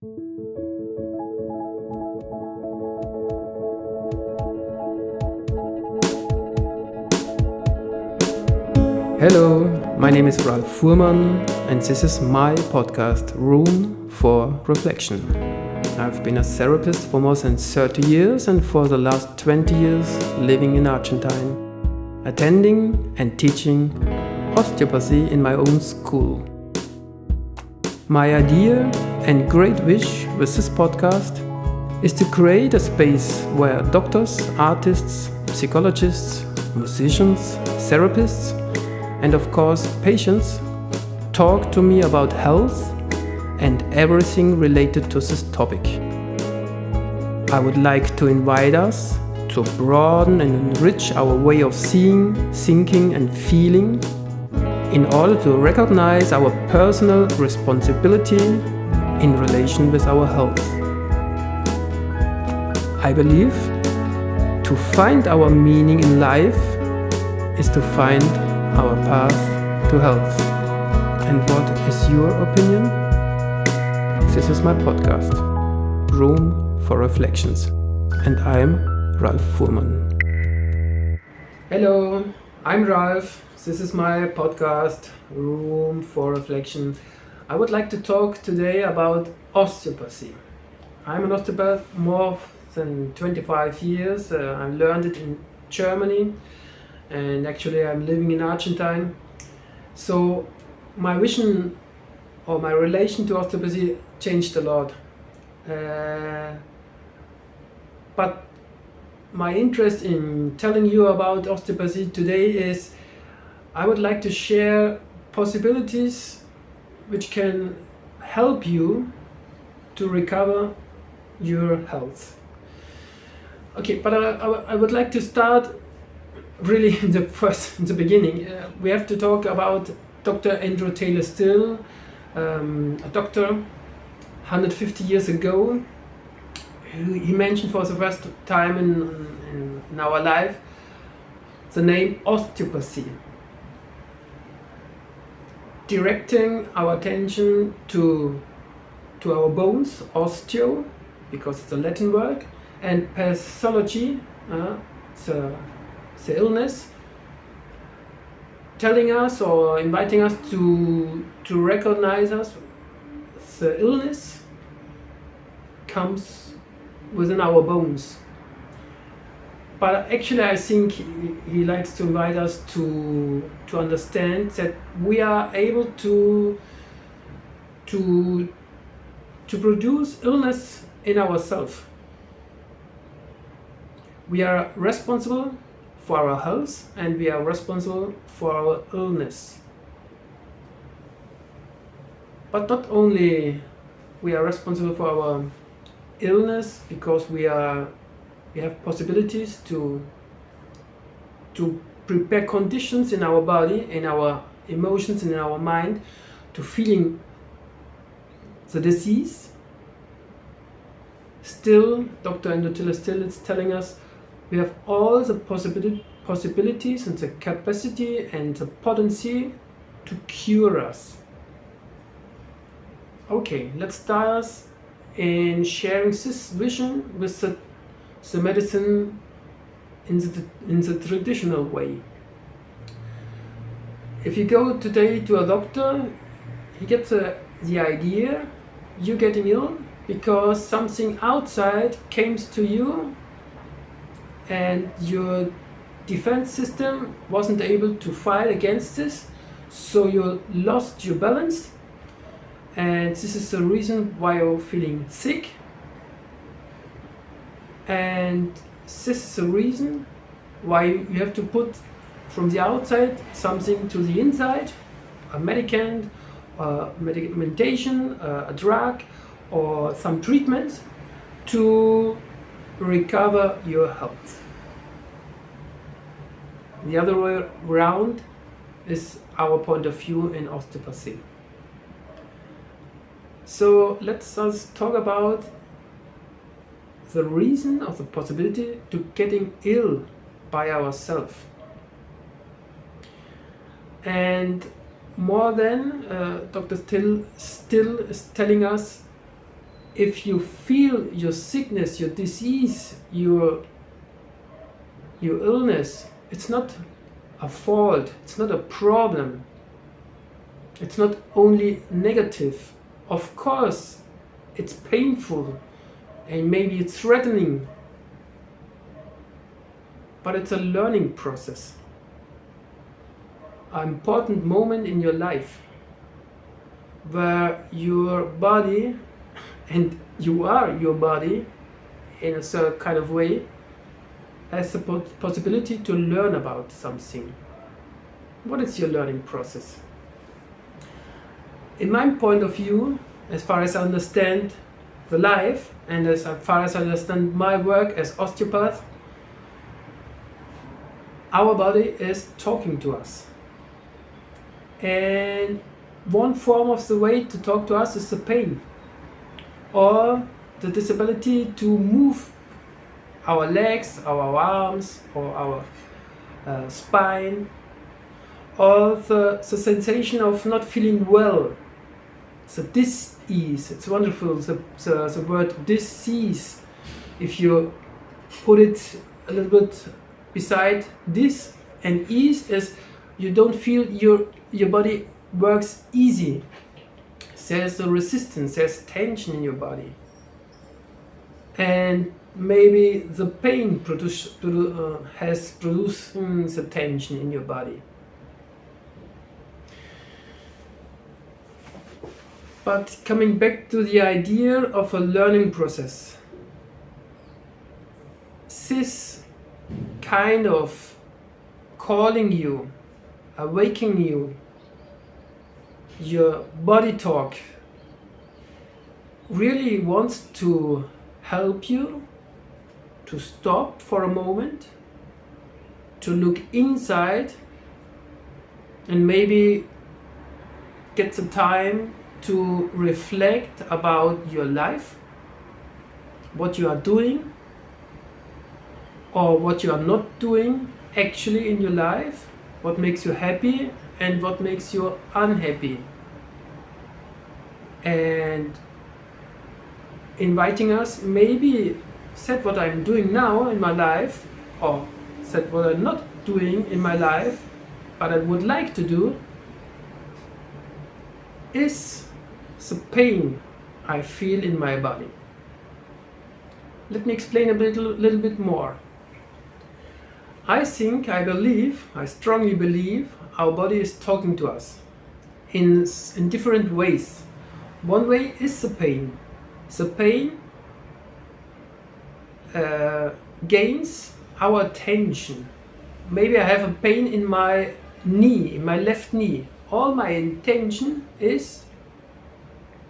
Hello, my name is Ralf Fuhrmann and this is my podcast, Room for Reflection. I've been a therapist for more than 30 years and for the last 20 years living in Argentine, attending and teaching osteopathy in my own school. My idea and great wish with this podcast is to create a space where doctors, artists, psychologists, musicians, therapists, and of course patients talk to me about health and everything related to this topic. I would like to invite us to broaden and enrich our way of seeing, thinking and feeling in order to recognize our personal responsibility in relation with our health. I believe to find our meaning in life is to find our path to health. And what is your opinion? This is my podcast, Room for Reflections, and I'm Ralf Fuhrmann. Hello, I'm Ralf. This is my podcast, Room for Reflection. I would like to talk today about osteopathy. I'm an osteopath more than 25 years. I learned it in Germany. And actually I'm living in Argentine. So my vision or my relation to osteopathy changed a lot. But my interest in telling you about osteopathy today is I would like to share possibilities which can help you to recover your health. Okay, but I would like to start really in the beginning. We have to talk about Dr. Andrew Taylor Still, a doctor 150 years ago. He mentioned for the first time in our life the name osteopathy, directing our attention to our bones, osteo, because it's a Latin word, and pathology, the illness, telling us or inviting us to recognize us. The illness comes within our bones. But actually I think he likes to invite us to understand that we are able to produce illness in ourselves. We are responsible for our health and we are responsible for our illness. But not only we are responsible for our illness because we have possibilities to prepare conditions in our body, in our emotions and in our mind to feeling the disease. Still, Dr. Andrew Taylor Still is telling us we have all the possibilities and the capacity and the potency to cure us. Okay, let's start in sharing this vision with the medicine in the traditional way. If you go today to a doctor, he gets the idea you're getting ill because something outside came to you and your defense system wasn't able to fight against this, so you lost your balance, and this is the reason why you're feeling sick, and this is the reason why you have to put from the outside something to the inside, a medicament, medication, a drug or some treatment to recover your health. The other way around is our point of view in osteopathy. So let's us talk about the reason of the possibility to getting ill by ourselves. And more than Dr. Still is telling us if you feel your sickness, your disease, your illness, it's not a fault, it's not a problem, it's not only negative. Of course, it's painful and maybe it's threatening, but it's a learning process, an important moment in your life where your body, and you are your body in a certain kind of way, has the possibility to learn about something. What is your learning process? In my point of view, as far as I understand the life and as far as I understand my work as osteopath, our body is talking to us. And one form of the way to talk to us is the pain or the disability to move our legs, our arms, or our spine, or the sensation of not feeling well. So dis-ease, it's wonderful, the word dis-ease, if you put it a little bit beside this, and ease is you don't feel your body works easy. There's a resistance, there's tension in your body. And maybe the pain has produced the tension in your body. But coming back to the idea of a learning process, this kind of calling you, awakening you, your body talk really wants to help you to stop for a moment, to look inside and maybe get some time to reflect about your life, what you are doing or what you are not doing actually in your life, what makes you happy and what makes you unhappy. And inviting us, maybe set what I'm doing now in my life, or set what I'm not doing in my life, but I would like to do, is the pain I feel in my body. Let me explain a little bit more. I strongly believe our body is talking to us in different ways. One way is the pain. The pain gains our attention. Maybe I have a pain in my knee, in my left knee. All my intention is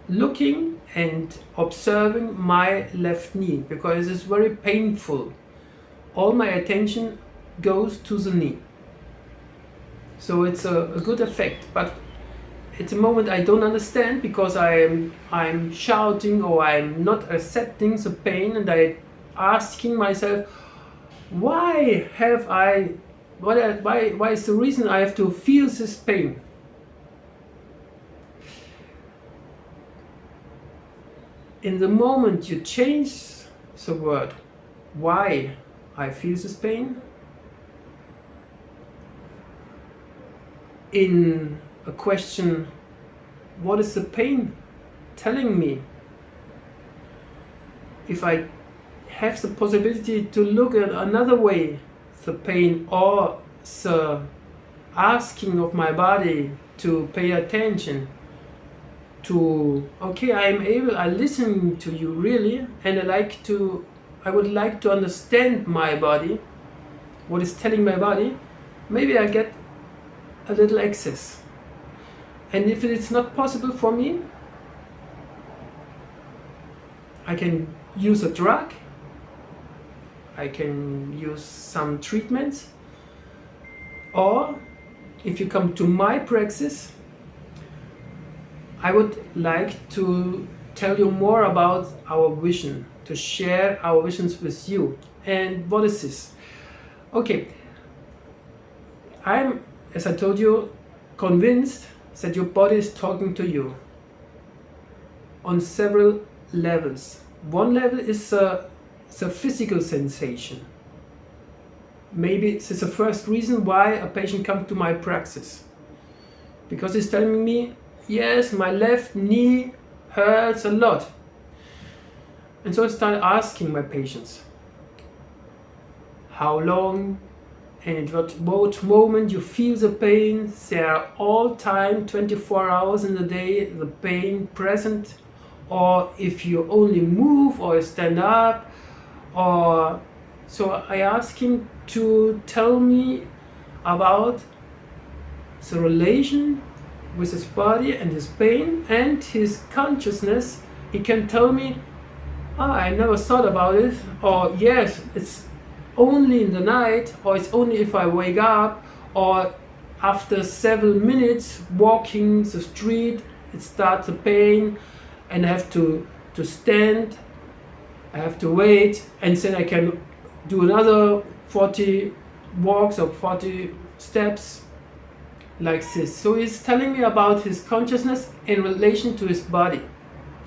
looking and observing my left knee because it's very painful. All my attention goes to the knee. So it's a good effect, but it's a moment I don't understand because I'm shouting or I'm not accepting the pain, and I asking myself, why is the reason I have to feel this pain? In the moment you change the word, why I feel this pain, in a question, what is the pain telling me? If I have the possibility to look at another way, the pain or the asking of my body to pay attention to, okay, I listen to you really, and I would like to understand my body, what is telling my body, maybe I get a little access. And if it's not possible for me, I can use a drug, I can use some treatments, or if you come to my praxis, I would like to tell you more about our vision, to share our visions with you. And what is this? Okay, I'm, as I told you, convinced that your body is talking to you on several levels. One level is the physical sensation. Maybe this is the first reason why a patient comes to my practice. Because he's telling me, yes, my left knee hurts a lot. And so I start asking my patients, how long and at what moment you feel the pain. There are all time, 24 hours in the day, the pain present, or if you only move or stand up, or so I ask him to tell me about the relation with his body and his pain and his consciousness. He can tell me, I never thought about it, or yes, it's only in the night, or it's only if I wake up, or after several minutes walking the street, it starts the pain, and I have to stand, I have to wait, and then I can do another 40 walks or 40 steps like this. So he's telling me about his consciousness in relation to his body.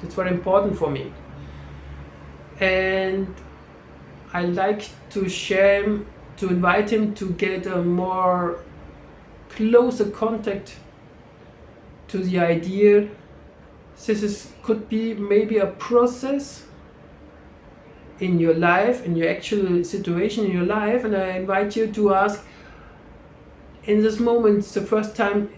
That's very important for me. And I like to invite him to get a more closer contact to the idea. This could be maybe a process in your life, in your actual situation in your life, and I invite you to ask, in this moment, the first time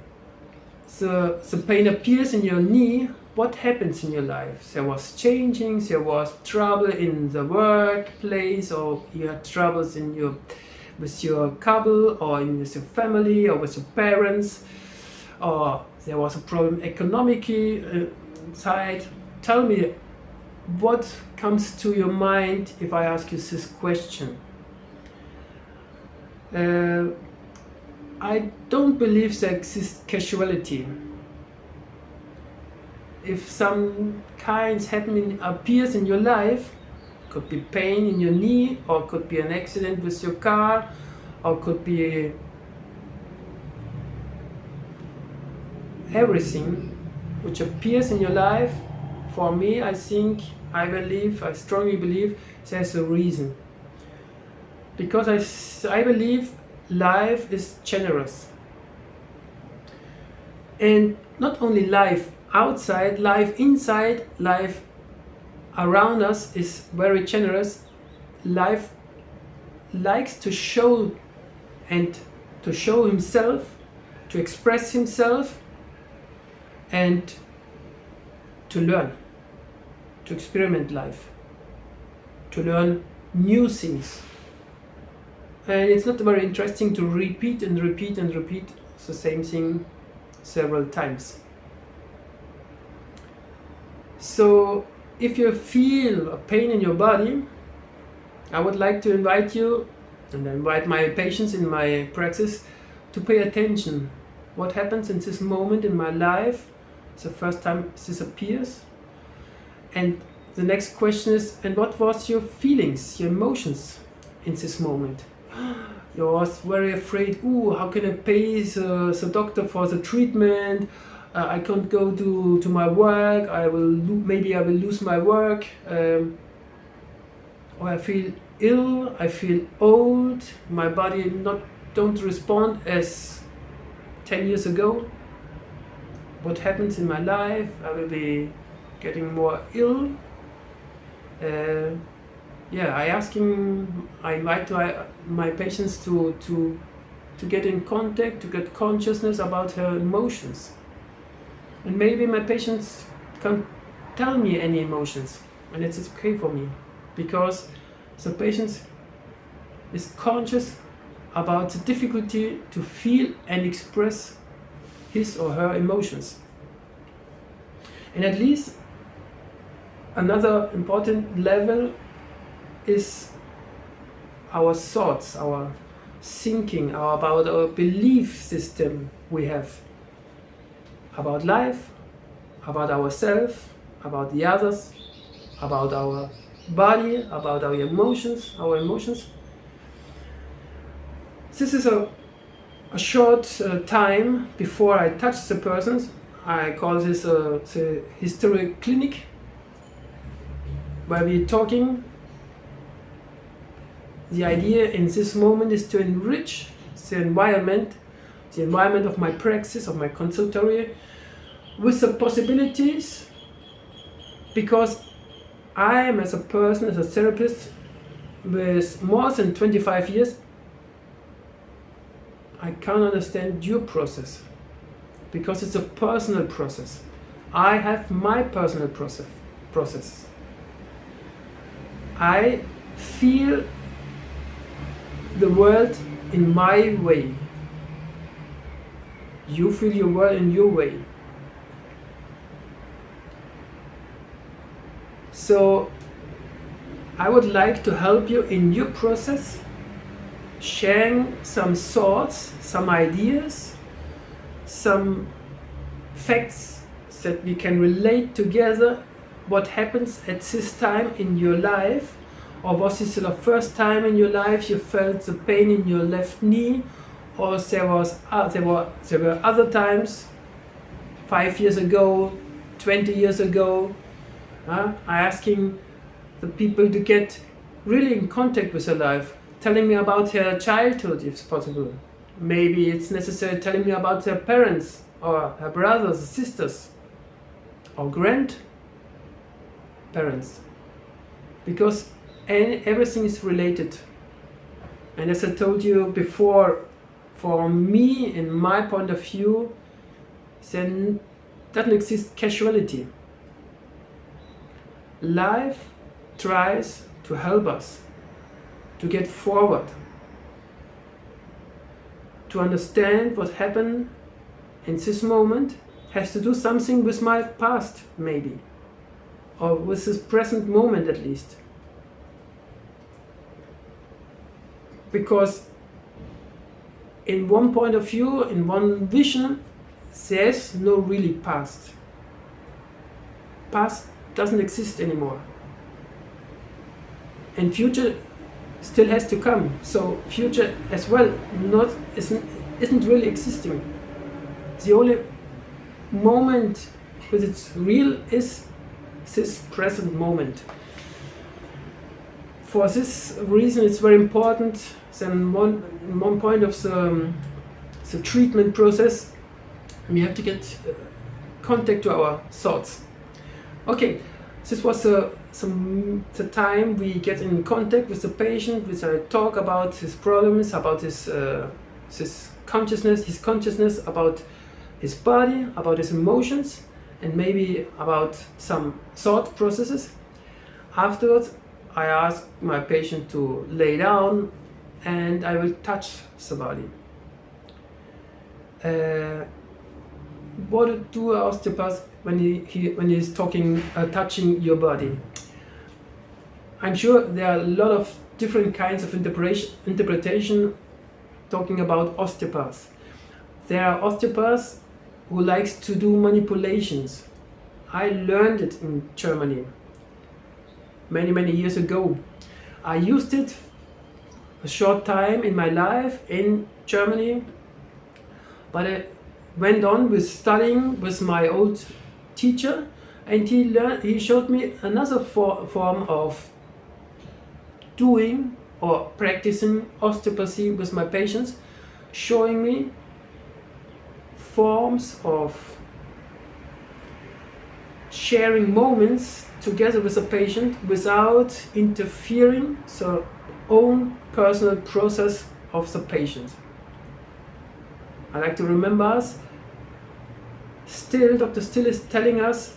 the pain appears in your knee, what happens in your life? There was changing, there was trouble in the workplace, or you had troubles with your couple, or with your family, or with your parents, or there was a problem economically side. Tell me, what comes to your mind if I ask you this question? I don't believe there exists causality. If some kinds appears in your life, could be pain in your knee, or could be an accident with your car, or could be everything which appears in your life. For me, I strongly believe there's a reason. Because I believe life is generous. And not only life outside, life inside, life around us is very generous. Life likes to show himself, to express himself, and to learn, to experiment life, to learn new things. And it's not very interesting to repeat and repeat and repeat the same thing several times. So if you feel a pain in your body, I would like to invite you, and I invite my patients in my practice, to pay attention. What happens in this moment in my life, the first time this appears? And the next question is, and what was your feelings, your emotions in this moment? You was very afraid, how can I pay the doctor for the treatment? I can't go to my work, maybe I will lose my work, or I feel ill, I feel old, my body don't respond as 10 years ago. What happens in my life? I will be getting more ill. I invite my patients to get in contact, to get consciousness about her emotions. And maybe my patients can't tell me any emotions, and it's okay for me, because the patient is conscious about the difficulty to feel and express his or her emotions. And at least another important level is our thoughts, our thinking, about our belief system we have about life, about ourselves, about the others, about our body, about our emotions. This is a short time before I touch the persons. I call this the history clinic. while we're talking, the idea in this moment is to enrich the environment of my praxis, of my consultory, with the possibilities, because I am, as a person, as a therapist, with more than 25 years, I can't understand your process, because it's a personal process. I have my personal process. I feel the world in my way. You feel your world in your way. So I would like to help you in your process, sharing some thoughts, some ideas, some facts that we can relate together. What happens at this time in your life, or was this the first time in your life you felt the pain in your left knee, or there were other times, 5 years ago, 20 years ago. I'm asking the people to get really in contact with their life, telling me about their childhood if possible. Maybe it's necessary telling me about their parents, or their brothers, sisters, or grandparents, because everything is related. And as I told you before, for me, in my point of view, then doesn't exist casuality. Life tries to help us to get forward, to understand what happened in this moment has to do something with my past, maybe, or with this present moment at least. Because in one point of view, in one vision, there's no really past. Past doesn't exist anymore. And future still has to come. So future as well isn't really existing. The only moment with its real is this present moment. For this reason, it's very important. Then one point of the treatment process, we have to get contact to our thoughts. Okay, this was the time we get in contact with the patient, with I talk about his problems, about his consciousness, about his body, about his emotions, and maybe about some thought processes. Afterwards, I ask my patient to lay down, and I will touch the body. What do osteopaths when he's talking, touching your body? I'm sure there are a lot of different kinds of interpretation talking about osteopaths. There are osteopaths who likes to do manipulations. I learned it in Germany many years ago. I used it a short time in my life in Germany, but I went on with studying with my old teacher, and he showed me another form of doing or practicing osteopathy with my patients, showing me forms of sharing moments together with the patient without interfering the own personal process of the patient. I like to remember us, Dr. Still is telling us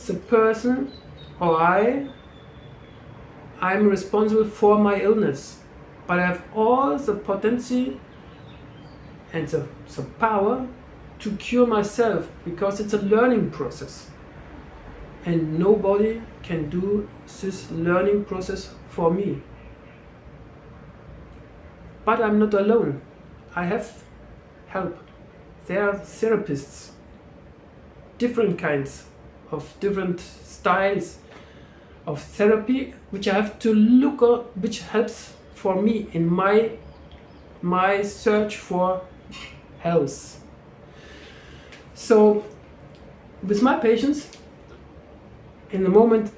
the person or I'm responsible for my illness, but I have all the potency and the power to cure myself, because it's a learning process. And nobody can do this learning process for me. But I'm not alone. I have help. There are therapists, different kinds of different styles of therapy, which I have to look at, which helps for me in my search for health. So with my patients, in the moment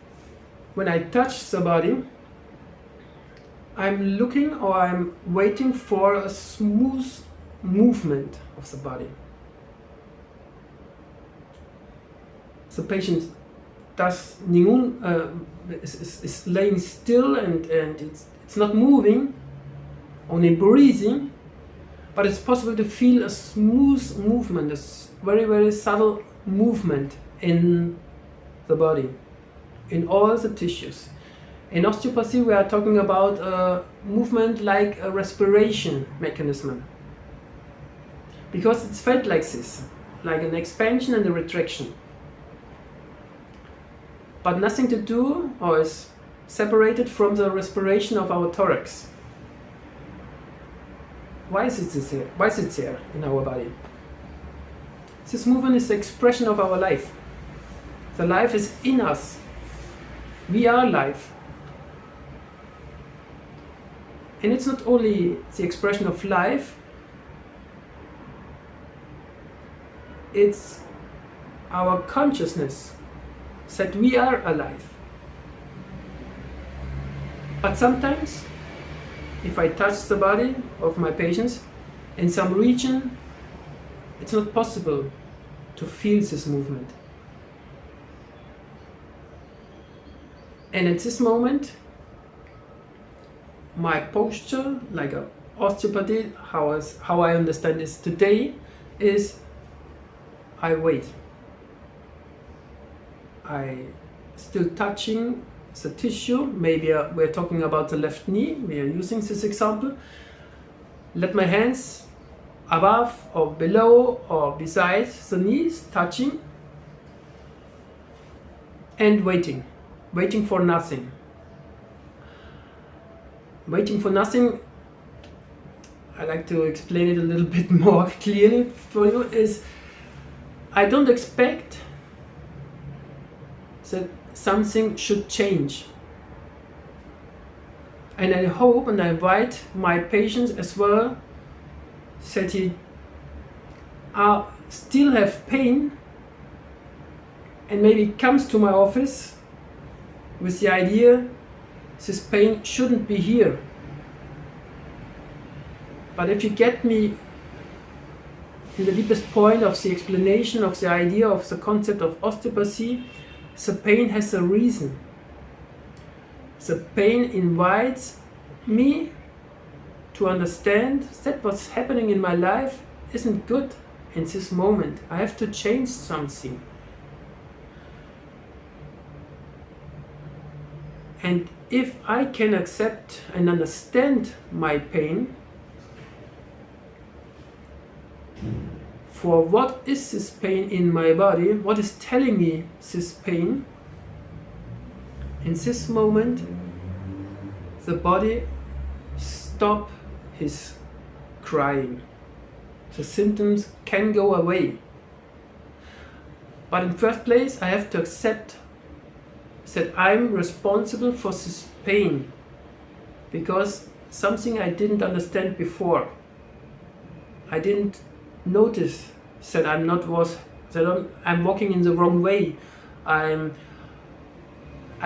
when I touch the body, I'm looking or I'm waiting for a smooth movement of the body. The patient is laying still and it's not moving, only breathing, but it's possible to feel a smooth movement, a very, very subtle movement in the body, in all the tissues. In osteopathy, we are talking about a movement like a respiration mechanism, because it's felt like this, like an expansion and a retraction, but nothing to do or is separated from the respiration of our thorax. Why is it there? Why is it there in our body? This movement is the expression of our life. The life is in us. We are life. And it's not only the expression of life, it's our consciousness that we are alive. But sometimes, if I touch the body of my patients, in some region, it's not possible to feel this movement. And at this moment, my posture, like a osteopathy, how I understand this today, is I wait. I still touching the tissue. Maybe we're talking about the left knee. We are using this example. Let my hands above or below or beside the knees touching and waiting for nothing. Waiting for nothing, I like to explain it a little bit more clearly for you, is I don't expect that something should change. And I hope and I invite my patients as well that he still have pain and maybe comes to my office with the idea this pain shouldn't be here. But if you get me in the deepest point of the explanation of the idea of the concept of osteopathy, the pain has a reason. The pain invites me to understand that what's happening in my life isn't good in this moment. I have to change something. And if I can accept and understand my pain, for what is this pain in my body, what is telling me this pain, in this moment the body stop his crying. The symptoms can go away. But in first place I have to accept that I'm responsible for this pain because something I didn't understand before. I didn't notice that I'm walking in the wrong way. I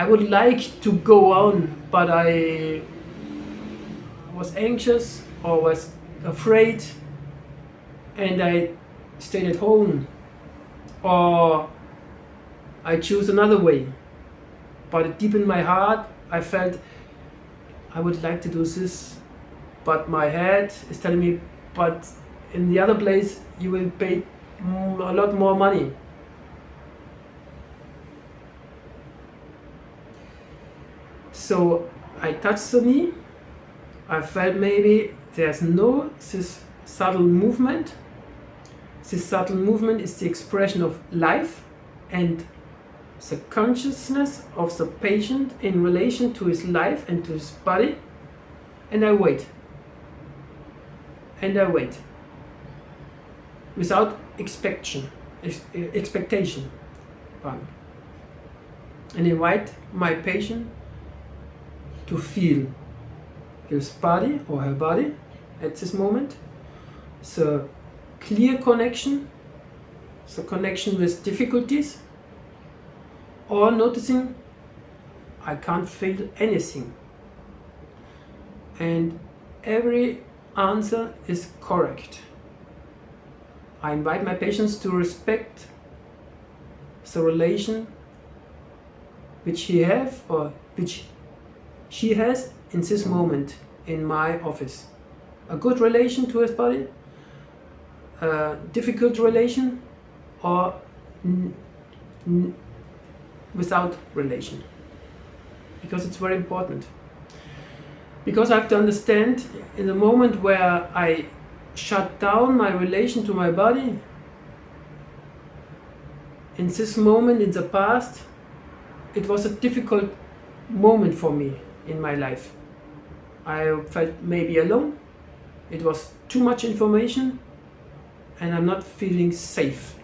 would like to go on, but I was anxious or was afraid and I stayed at home, or I choose another way. But deep in my heart I felt I would like to do this, but my head is telling me, but in the other place you will pay a lot more money. So I touched the knee. I felt maybe there's no this subtle movement. This subtle movement is the expression of life and the consciousness of the patient in relation to his life and to his body. And I wait. And I wait. Without expectation. Pardon. And invite my patient to feel his body or her body at this moment. The clear connection, the connection with difficulties, or noticing I can't feel anything. And every answer is correct. I invite my patients to respect the relation which he has or which she has in this moment in my office. A good relation to his body, a difficult relation, or without relation. Because it's very important. Because I have to understand, in the moment where I shut down my relation to my body, in this moment in the past, it was a difficult moment for me in my life. I felt maybe alone, it was too much information, and I'm not feeling safe.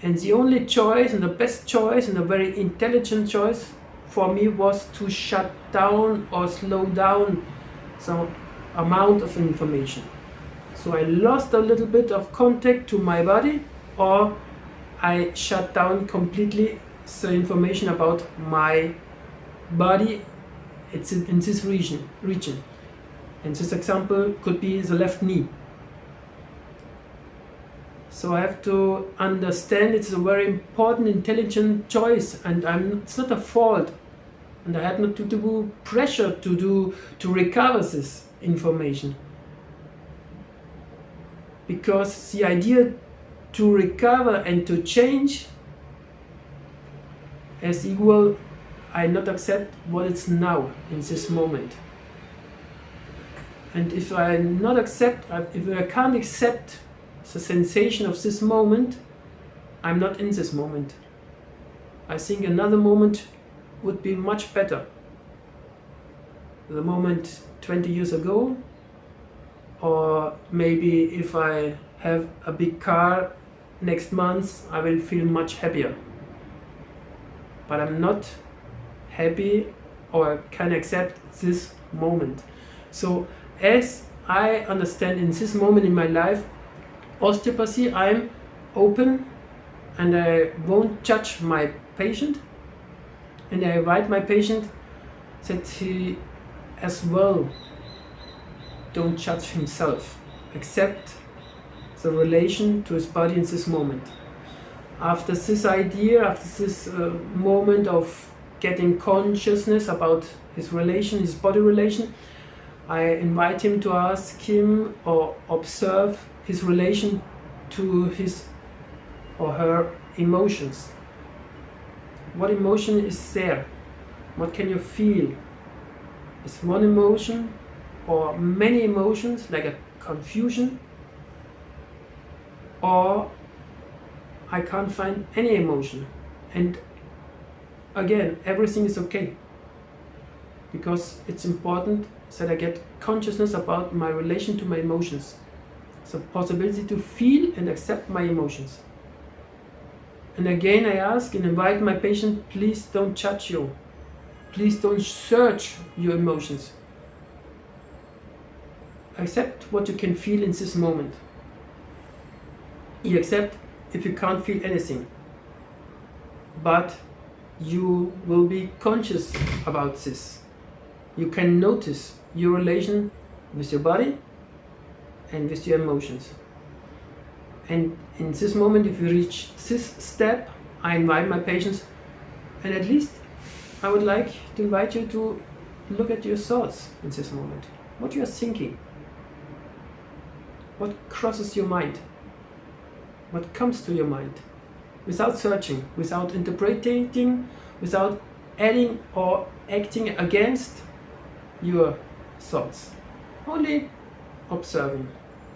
And the only choice, and the best choice, and a very intelligent choice for me was to shut down or slow down some amount of information. So I lost a little bit of contact to my body, or I shut down completely the information about my body. It's in this region. And this example could be the left knee. So I have to understand it's a very important, intelligent choice, and it's not a fault. And I had not to do pressure to recover this information. Because the idea to recover and to change as equal, I not accept what it's now in this moment. And if I can't accept the sensation of this moment, I'm not in this moment. I think another moment would be much better. The moment 20 years ago, or maybe if I have a big car next month, I will feel much happier. But I'm not happy or can accept this moment. So as I understand in this moment in my life, osteopathy, I'm open and I won't judge my patient, and I invite my patient that he as well don't judge himself, accept the relation to his body in this moment. After this idea, after this moment of getting consciousness about his relation, his body relation, I invite him to ask him or observe his relation to his or her emotions. What emotion is there? What can you feel? Is one emotion or many emotions, like a confusion? Or I can't find any emotion. And again, everything is okay. Because it's important that I get consciousness about my relation to my emotions. The possibility to feel and accept my emotions. And again, I ask and invite my patient, please don't judge you. Please don't search your emotions. Accept what you can feel in this moment. You accept if you can't feel anything. But you will be conscious about this. You can notice your relation with your body and with your emotions. And in this moment, if you reach this step, I invite my patients, and at least I would like to invite you to look at your thoughts in this moment. What you are thinking. What crosses your mind. What comes to your mind. Without searching, without interpreting, without adding or acting against your thoughts. Only observing,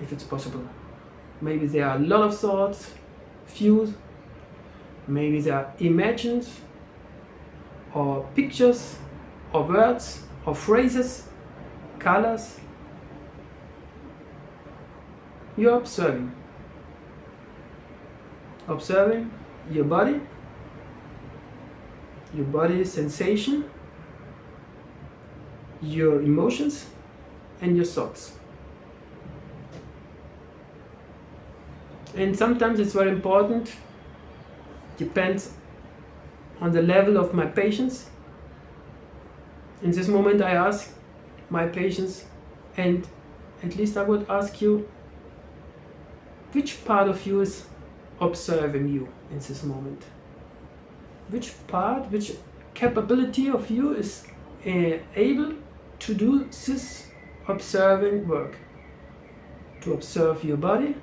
if it's possible. Maybe there are a lot of thoughts, few. Maybe there are images, or pictures, or words, or phrases, colors. You're observing. Observing your body sensation, your emotions, and your thoughts. And sometimes it's very important, depends on the level of my patients, In this moment I ask my patients, and at least I would ask you, which part of you is observing you in this moment? Which part, which capability of you is able to do this observing work? To observe your body,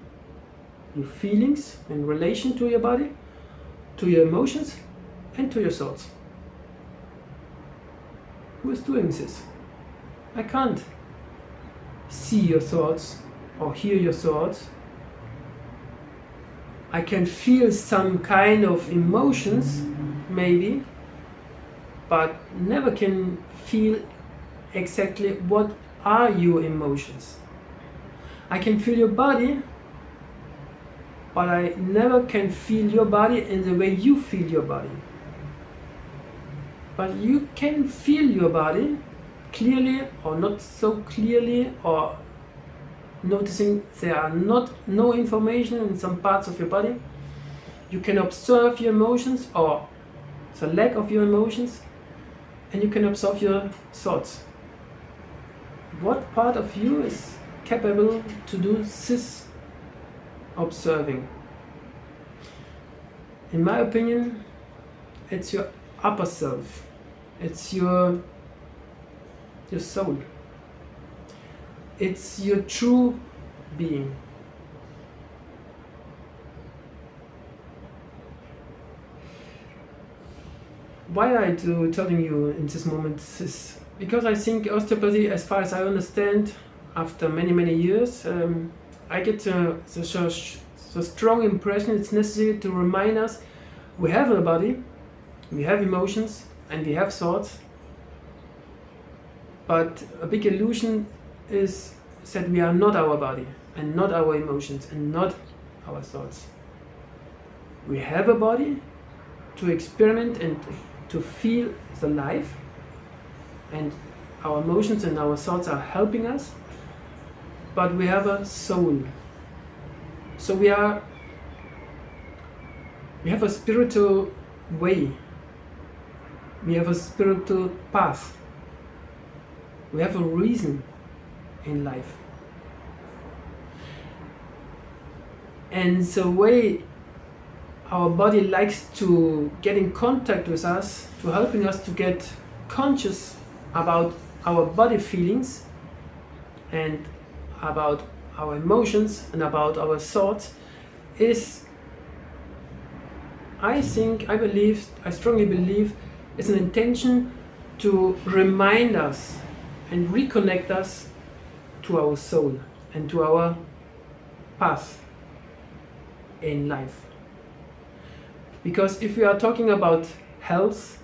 your feelings in relation to your body, to your emotions, and to your thoughts. Who is doing this? I can't see your thoughts or hear your thoughts. I can feel some kind of emotions, maybe, but never can feel exactly what are your emotions. I can feel your body, but I never can feel your body in the way you feel your body. But you can feel your body clearly or not so clearly, or noticing there are no information in some parts of your body. You can observe your emotions or the lack of your emotions, and you can observe your thoughts. What part of you is capable to do this observing? In my opinion, it's your upper self. It's your soul. It's your true being. Why I do telling you in this moment is because I think osteopathy, as far as I understand, after many years, I get the strong impression it's necessary to remind us we have a body, we have emotions, and we have thoughts. But a big illusion is that we are not our body, and not our emotions, and not our thoughts. We have a body to experiment and to feel the life, and our emotions and our thoughts are helping us, but we have a soul. So we have a spiritual way, we have a spiritual path, we have a reason in life. And the way our body likes to get in contact with us, to helping us to get conscious about our body feelings and about our emotions and about our thoughts, is, I strongly believe, is an intention to remind us and reconnect us to our soul and to our path in life. Because if we are talking about health,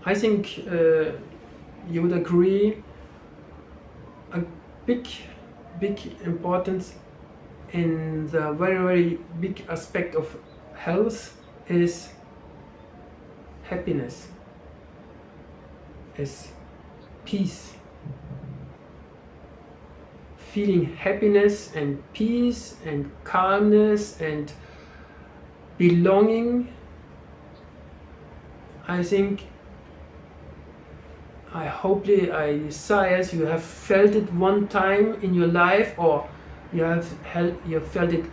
I think you would agree a big importance in the very big aspect of health is happiness, is peace. Feeling happiness and peace and calmness and belonging. I think, I desire you have felt it one time in your life, or you have felt it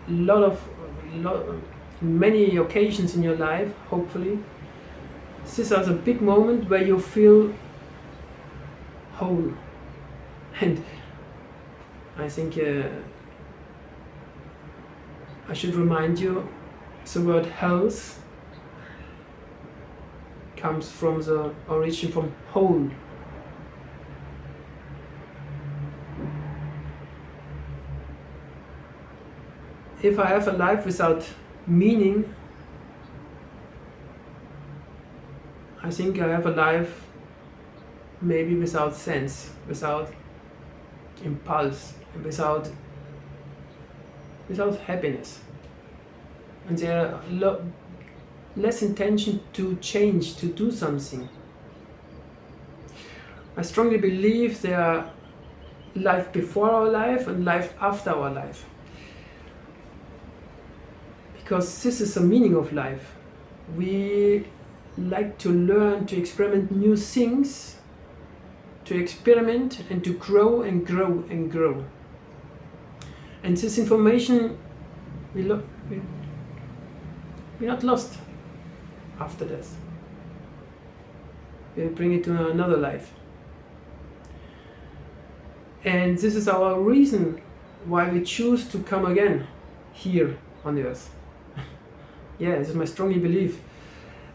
many occasions in your life, hopefully. This is a big moment where you feel whole. And I think I should remind you, the word health comes from the origin from whole. If I have a life without meaning, I think I have a life maybe without sense, without impulse, without happiness. And there are less intention to change, to do something. I strongly believe there are life before our life and life after our life. Because this is the meaning of life. We like to learn, to experiment new things, to experiment and to grow and grow and grow. And this information we're not lost after death. We bring it to another life. And this is our reason why we choose to come again here on the earth. Yeah, this is my strongly belief.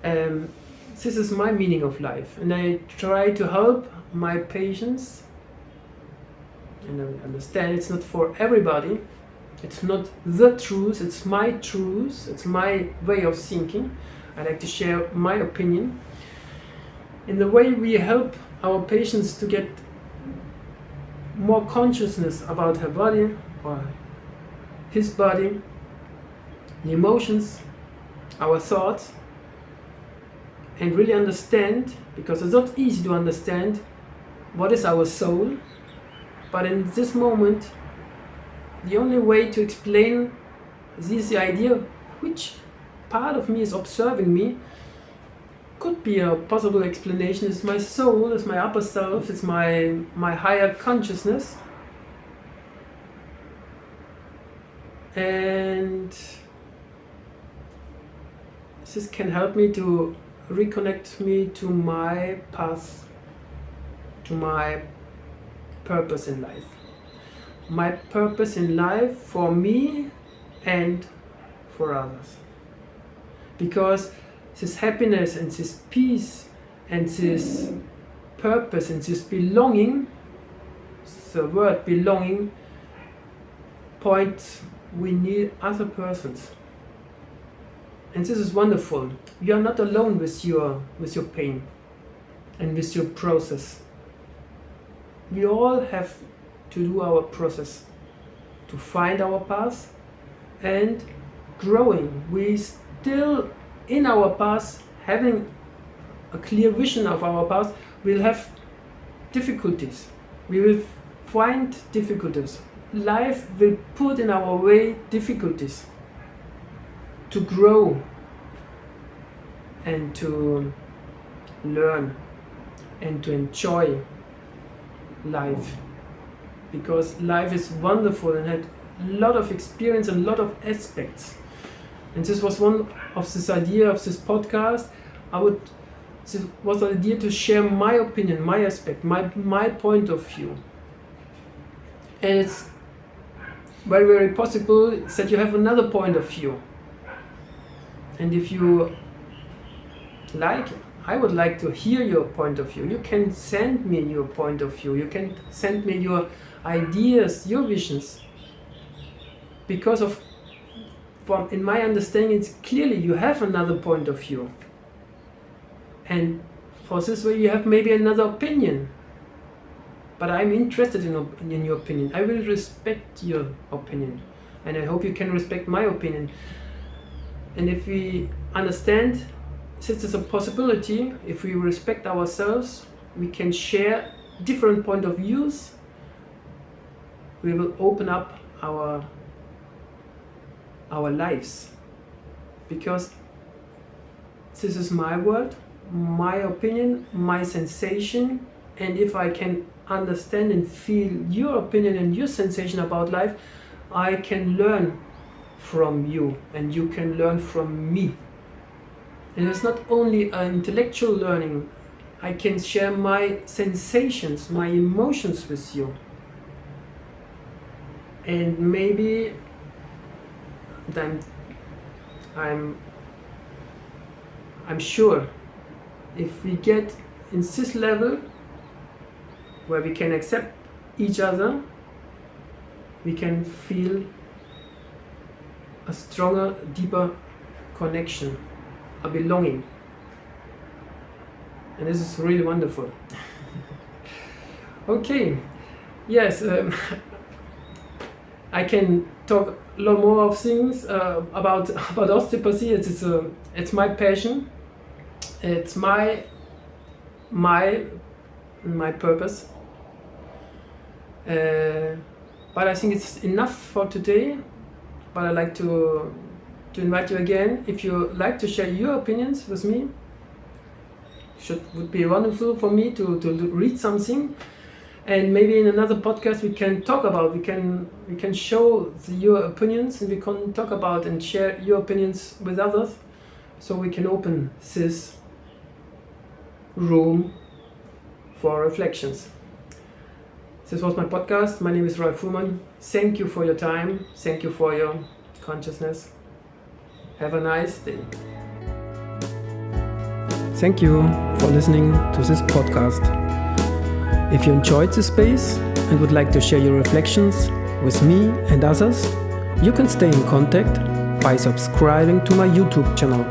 This is my meaning of life, and I try to help my patients. And I understand it's not for everybody. It's not the truth, it's my truth, it's my way of thinking. I like to share my opinion. In the way we help our patients to get more consciousness about her body or his body, the emotions, our thoughts, and really understand, because it's not easy to understand what is our soul, but in this moment the only way to explain this idea, which part of me is observing me, could be a possible explanation is my soul, is my upper self, it's my higher consciousness. And this can help me to reconnect me to my path, to my purpose in life. My purpose in life for me and for others. Because this happiness and this peace and this purpose and this belonging, the word belonging, points we need other persons. And this is wonderful. You are not alone with your pain and with your process. We all have to do our process to find our path and growing. We still in our path, having a clear vision of our path, we'll have difficulties. We will find difficulties. Life will put in our way difficulties to grow and to learn and to enjoy life, because life is wonderful and had a lot of experience and a lot of aspects. And this was one of this idea of this podcast. This was the idea to share my opinion, my aspect, my point of view. And it's very, very possible that you have another point of view. And if you like, I would like to hear your point of view. You can send me your point of view. You can send me your ideas, your visions. Because in my understanding, it's clearly you have another point of view. And for this way you have maybe another opinion. But I'm interested in your opinion. I will respect your opinion. And I hope you can respect my opinion. And if we understand this is a possibility, if we respect ourselves, we can share different point of views. We will open up our lives, because this is my world, my opinion, my sensation, and if I can understand and feel your opinion and your sensation about life, I can learn from you and you can learn from me. And it's not only an intellectual learning, I can share my sensations, my emotions with you. And maybe then I'm sure if we get in this level where we can accept each other, we can feel a stronger, deeper connection, a belonging. And this is really wonderful. Okay, yes, I can talk a lot more of things about osteopathy. It's my passion. It's my purpose. But I think it's enough for today. But I'd like to invite you again. If you like to share your opinions with me, would be wonderful for me to read something. And maybe in another podcast we can talk about, we can show your opinions, and we can talk about and share your opinions with others, so we can open this room for reflections. This was my podcast. My name is Ralf Fuhrmann. Thank you for your time. Thank you for your consciousness. Have a nice day. Thank you for listening to this podcast. If you enjoyed this space and would like to share your reflections with me and others, you can stay in contact by subscribing to my YouTube channel.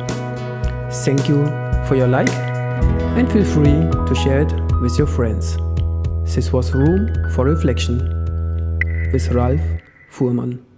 Thank you for your like and feel free to share it with your friends. This was Room for Reflection with Ralf Fuhrmann.